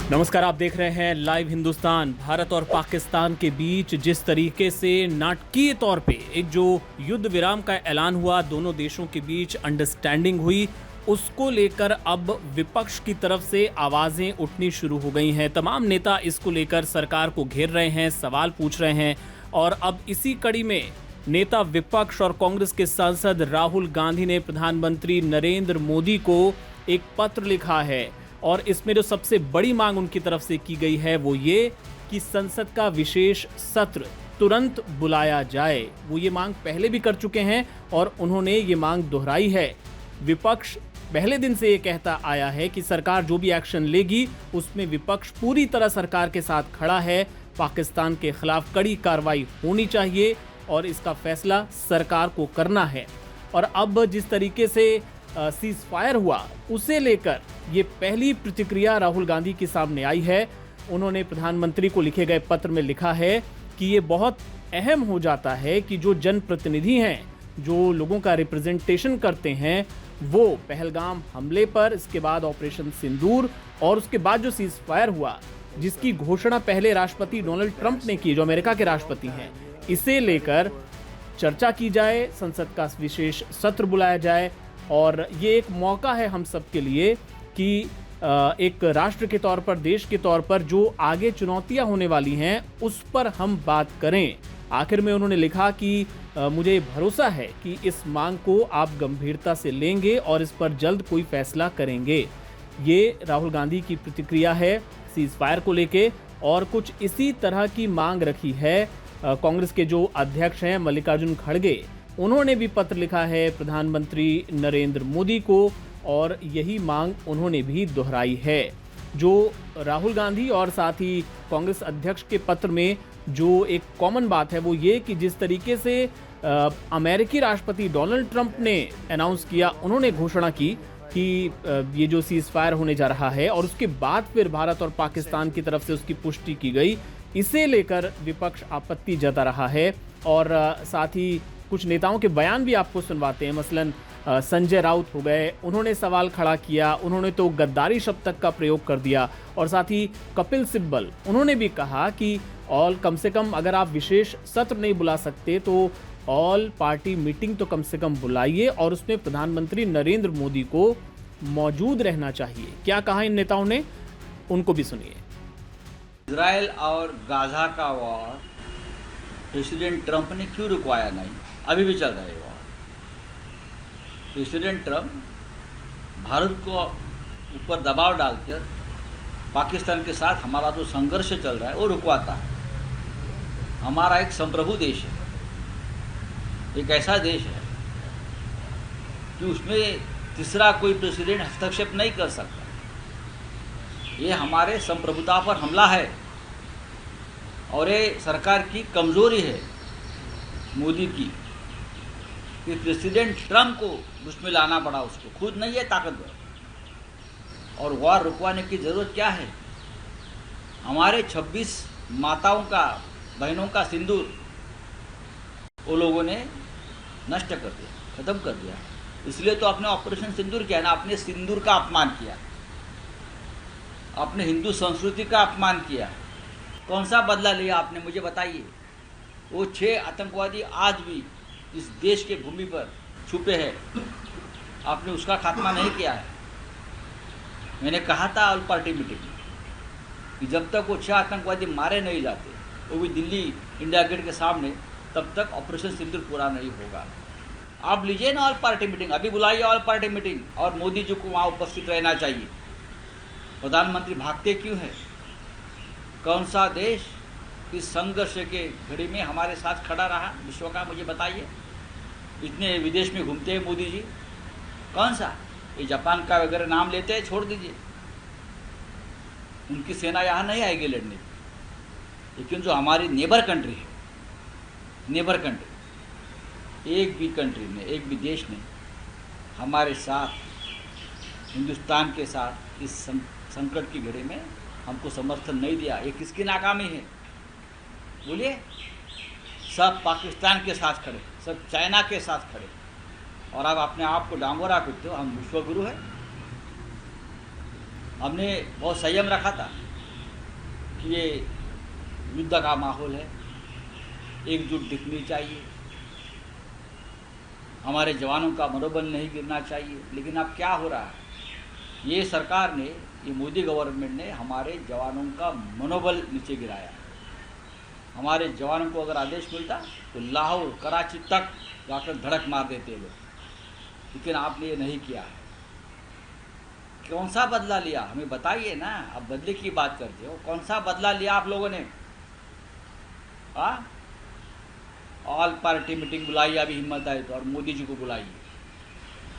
नमस्कार, आप देख रहे हैं लाइव हिंदुस्तान। भारत और पाकिस्तान के बीच जिस तरीके से नाटकीय तौर पे एक जो युद्ध विराम का ऐलान हुआ, दोनों देशों के बीच अंडरस्टैंडिंग हुई, उसको लेकर अब विपक्ष की तरफ से आवाजें उठनी शुरू हो गई हैं। तमाम नेता इसको लेकर सरकार को घेर रहे हैं, सवाल पूछ रहे हैं। और अब इसी कड़ी में नेता विपक्ष और कांग्रेस के सांसद राहुल गांधी ने प्रधानमंत्री नरेंद्र मोदी को एक पत्र लिखा है। और इसमें जो सबसे बड़ी मांग उनकी तरफ से की गई है वो ये कि संसद का विशेष सत्र तुरंत बुलाया जाए। वो ये मांग पहले भी कर चुके हैं और उन्होंने ये मांग दोहराई है। विपक्ष पहले दिन से ये कहता आया है कि सरकार जो भी एक्शन लेगी उसमें विपक्ष पूरी तरह सरकार के साथ खड़ा है। पाकिस्तान के खिलाफ कड़ी कार्रवाई होनी चाहिए और इसका फैसला सरकार को करना है। और अब जिस तरीके से सीज फायर हुआ, उसे लेकर ये पहली प्रतिक्रिया राहुल गांधी के सामने आई है। उन्होंने प्रधानमंत्री को लिखे गए पत्र में लिखा है कि ये बहुत अहम हो जाता है कि जो जनप्रतिनिधि हैं, जो लोगों का रिप्रेजेंटेशन करते हैं, वो पहलगाम हमले पर, इसके बाद ऑपरेशन सिंदूर और उसके बाद जो सीज फायर हुआ, जिसकी घोषणा पहले राष्ट्रपति डोनाल्ड ट्रंप ने की, जो अमेरिका के राष्ट्रपति हैं, इसे लेकर चर्चा की जाए, संसद का विशेष सत्र बुलाया जाए। और ये एक मौका है हम सब के लिए कि एक राष्ट्र के तौर पर, देश के तौर पर जो आगे चुनौतियां होने वाली हैं उस पर हम बात करें। आखिर में उन्होंने लिखा कि मुझे भरोसा है कि इस मांग को आप गंभीरता से लेंगे और इस पर जल्द कोई फैसला करेंगे। ये राहुल गांधी की प्रतिक्रिया है सीज फायर को लेके। और कुछ इसी तरह की मांग रखी है कांग्रेस के जो अध्यक्ष हैं मल्लिकार्जुन खड़गे, उन्होंने भी पत्र लिखा है प्रधानमंत्री नरेंद्र मोदी को और यही मांग उन्होंने भी दोहराई है। जो राहुल गांधी और साथ ही कांग्रेस अध्यक्ष के पत्र में जो एक कॉमन बात है वो ये कि जिस तरीके से अमेरिकी राष्ट्रपति डोनाल्ड ट्रंप ने अनाउंस किया, उन्होंने घोषणा की कि ये जो सीज फायर होने जा रहा है, और उसके बाद फिर भारत और पाकिस्तान की तरफ से उसकी पुष्टि की गई, इसे लेकर विपक्ष आपत्ति जता रहा है। और साथ ही कुछ नेताओं के बयान भी आपको सुनवाते हैं। मसलन संजय राउत हो गए, उन्होंने सवाल खड़ा किया, उन्होंने तो गद्दारी शब्द तक का प्रयोग कर दिया। और साथ ही कपिल सिब्बल, उन्होंने भी कहा कि कम से कम अगर आप विशेष सत्र नहीं बुला सकते तो ऑल पार्टी मीटिंग तो कम से कम बुलाइए और उसमें प्रधानमंत्री नरेंद्र मोदी को मौजूद रहना चाहिए। क्या कहा इन नेताओं ने, उनको भी सुनिए। इजराइल और गाजा का वॉर प्रेसिडेंट ट्रंप ने क्यों रुकवाया नहीं? अभी भी चल रहा है वॉर। प्रेसिडेंट ट्रंप भारत को ऊपर दबाव डालकर पाकिस्तान के साथ हमारा जो संघर्ष चल रहा है वो रुकवाता है। हमारा एक संप्रभु देश है, एक ऐसा देश है कि उसमें तीसरा कोई प्रेसिडेंट हस्तक्षेप नहीं कर सकता। ये हमारे संप्रभुता पर हमला है और ये सरकार की कमजोरी है मोदी की कि प्रेसिडेंट ट्रंप को उसमें लाना पड़ा, उसको खुद नहीं है ताकतवर। और वॉर रुकवाने की ज़रूरत क्या है? हमारे 26 माताओं का, बहनों का सिंदूर वो लोगों ने नष्ट कर दिया, ख़त्म कर दिया। इसलिए तो आपने ऑपरेशन सिंदूर किया ना, आपने सिंदूर का अपमान किया, आपने हिंदू संस्कृति का अपमान किया। कौन सा बदला लिया आपने, मुझे बताइए। वो 6 आतंकवादी आज भी इस देश के भूमि पर छुपे हैं, आपने उसका खात्मा नहीं किया है। मैंने कहा था ऑल पार्टी मीटिंग कि जब तक वो 6 आतंकवादी मारे नहीं जाते, वो भी दिल्ली इंडिया गेट के सामने, तब तक ऑपरेशन सिंदूर पूरा नहीं होगा। आप लीजिए ना ऑल पार्टी मीटिंग, अभी बुलाइए ऑल पार्टी मीटिंग और मोदी जी को वहाँ उपस्थित रहना चाहिए। प्रधानमंत्री भागते क्यों है? कौन सा देश इस संघर्ष के घड़ी में हमारे साथ खड़ा रहा विश्व का, मुझे बताइए। इतने विदेश में घूमते हैं मोदी जी, कौन सा? ये जापान का वगैरह नाम लेते हैं, छोड़ दीजिए, उनकी सेना यहाँ नहीं आएगी लड़ने। लेकिन जो हमारी नेबर कंट्री है, नेबर कंट्री, एक भी कंट्री ने, एक भी देश ने हमारे साथ, हिंदुस्तान के साथ इस संकट की घड़ी में हमको समर्थन नहीं दिया। ये किसकी नाकामी है बोलिए? सब पाकिस्तान के साथ खड़े, सब चाइना के साथ खड़े, और अब अपने आप को डांगोरा करते हो हम विश्व गुरु है। हमने बहुत संयम रखा था, कि ये युद्ध का माहौल है, एकजुट दिखनी चाहिए, हमारे जवानों का मनोबल नहीं गिरना चाहिए। लेकिन अब क्या हो रहा है, ये सरकार ने, ये मोदी गवर्नमेंट ने हमारे जवानों का मनोबल नीचे गिराया। हमारे जवानों को अगर आदेश मिलता तो लाहौर कराची तक जाकर धड़क मार देते लोग, लेकिन आपने ये नहीं किया है। कौन सा बदला लिया, हमें बताइए ना। अब बदले की बात करते हो, कौन सा बदला लिया आप लोगों ने? ऑल पार्टी मीटिंग बुलाई, अभी हिम्मत आए तो, और मोदी जी को बुलाइए।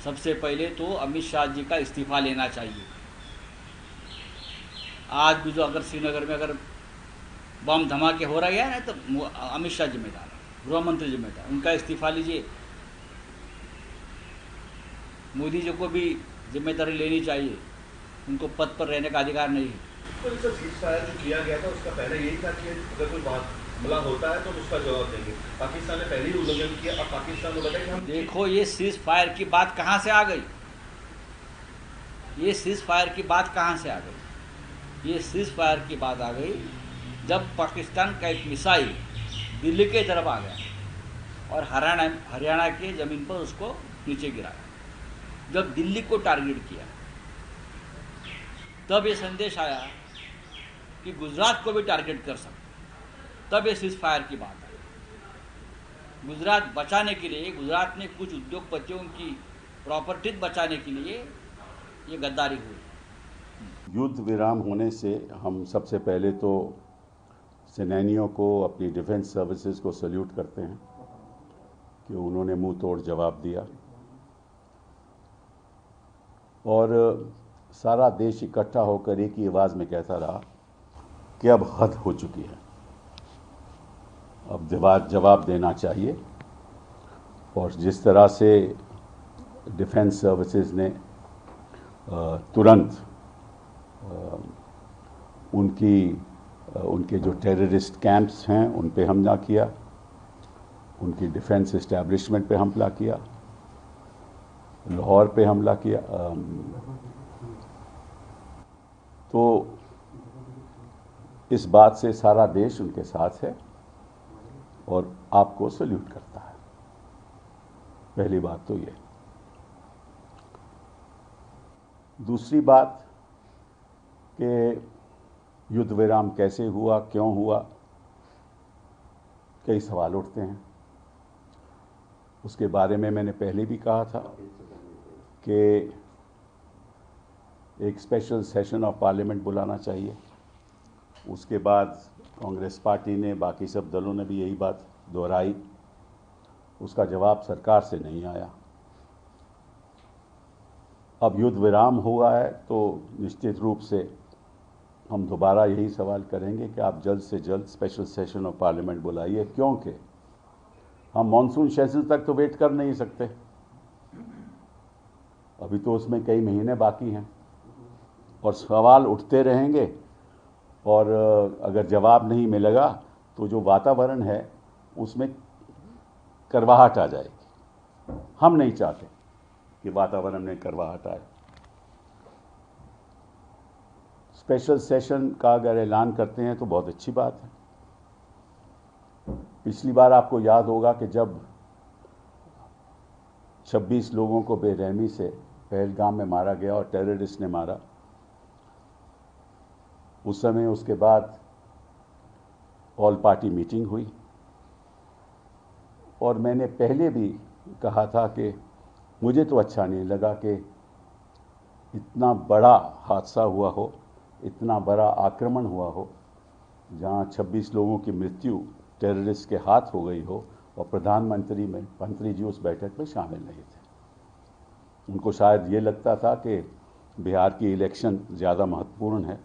सबसे पहले तो अमित शाह जी का इस्तीफा लेना चाहिए। आज भी जो अगर श्रीनगर में अगर बम धमाके हो रहे हैं ना, तो अमित शाह जिम्मेदार है, गृह मंत्री जिम्मेदार, उनका इस्तीफा लीजिए। मोदी जी को भी जिम्मेदारी लेनी चाहिए, उनको पद पर रहने का अधिकार नहीं है। तो जो सीज़फायर जो किया गया था उसका पहले यही था कि अगर कोई हमला होता है तो उसका जवाब देंगे। पाकिस्तान ने पहले ही उल्लंघन किया, अब पाकिस्तान को बताया कि हम देखो ये सीज फायर की बात कहाँ से आ गई, ये सीज फायर की बात कहाँ से आ गई? ये सीज फायर की बात आ गई जब पाकिस्तान का एक मिसाइल दिल्ली के तरफ आ गया और हरियाणा के ज़मीन पर उसको नीचे गिराया। जब दिल्ली को टारगेट किया तब ये संदेश आया कि गुजरात को भी टारगेट कर सकते, तब ये सीज फायर की बात आई। गुजरात बचाने के लिए, गुजरात में कुछ उद्योगपतियों की प्रॉपर्टी बचाने के लिए ये गद्दारी हुई। युद्ध विराम होने से हम सबसे पहले तो सेनानियों को, अपनी डिफेंस सर्विसेज को सल्यूट करते हैं कि उन्होंने मुंह तोड़ जवाब दिया और सारा देश इकट्ठा होकर एक ही आवाज़ में कहता रहा कि अब हद हो चुकी है, अब जवाब देना चाहिए। और जिस तरह से डिफेंस सर्विसेज ने तुरंत उनके जो टेररिस्ट कैंप्स हैं उन पे हमला किया, उनकी डिफेंस इस्टेब्लिशमेंट पे हमला किया, लाहौर पे हमला किया, तो इस बात से सारा देश उनके साथ है और आपको सल्यूट करता है। पहली बात तो ये। दूसरी बात कि युद्ध विराम कैसे हुआ, क्यों हुआ, कई सवाल उठते हैं। उसके बारे में मैंने पहले भी कहा था कि एक स्पेशल सेशन ऑफ पार्लियामेंट बुलाना चाहिए। उसके बाद कांग्रेस पार्टी ने, बाकी सब दलों ने भी यही बात दोहराई, उसका जवाब सरकार से नहीं आया। अब युद्ध विराम हुआ है तो निश्चित रूप से हम दोबारा यही सवाल करेंगे कि आप जल्द से जल्द स्पेशल सेशन ऑफ पार्लियामेंट बुलाइए, क्योंकि हम मॉनसून सेशन तक तो वेट कर नहीं सकते, अभी तो उसमें कई महीने बाकी हैं और सवाल उठते रहेंगे और अगर जवाब नहीं मिलेगा तो जो वातावरण है उसमें करवाहट आ जाएगी। हम नहीं चाहते कि वातावरण में करवाहट आए। स्पेशल सेशन का अगर ऐलान करते हैं तो बहुत अच्छी बात है। पिछली बार आपको याद होगा कि जब 26 लोगों को बेरहमी से पहलगाम में मारा गया और टेररिस्ट ने मारा, उस समय उसके बाद ऑल पार्टी मीटिंग हुई और मैंने पहले भी कहा था कि मुझे तो अच्छा नहीं लगा कि इतना बड़ा हादसा हुआ हो, इतना बड़ा आक्रमण हुआ हो, जहां 26 लोगों की मृत्यु टेररिस्ट के हाथ हो गई हो और मंत्री जी उस बैठक में शामिल नहीं थे। उनको शायद ये लगता था कि बिहार की इलेक्शन ज़्यादा महत्वपूर्ण है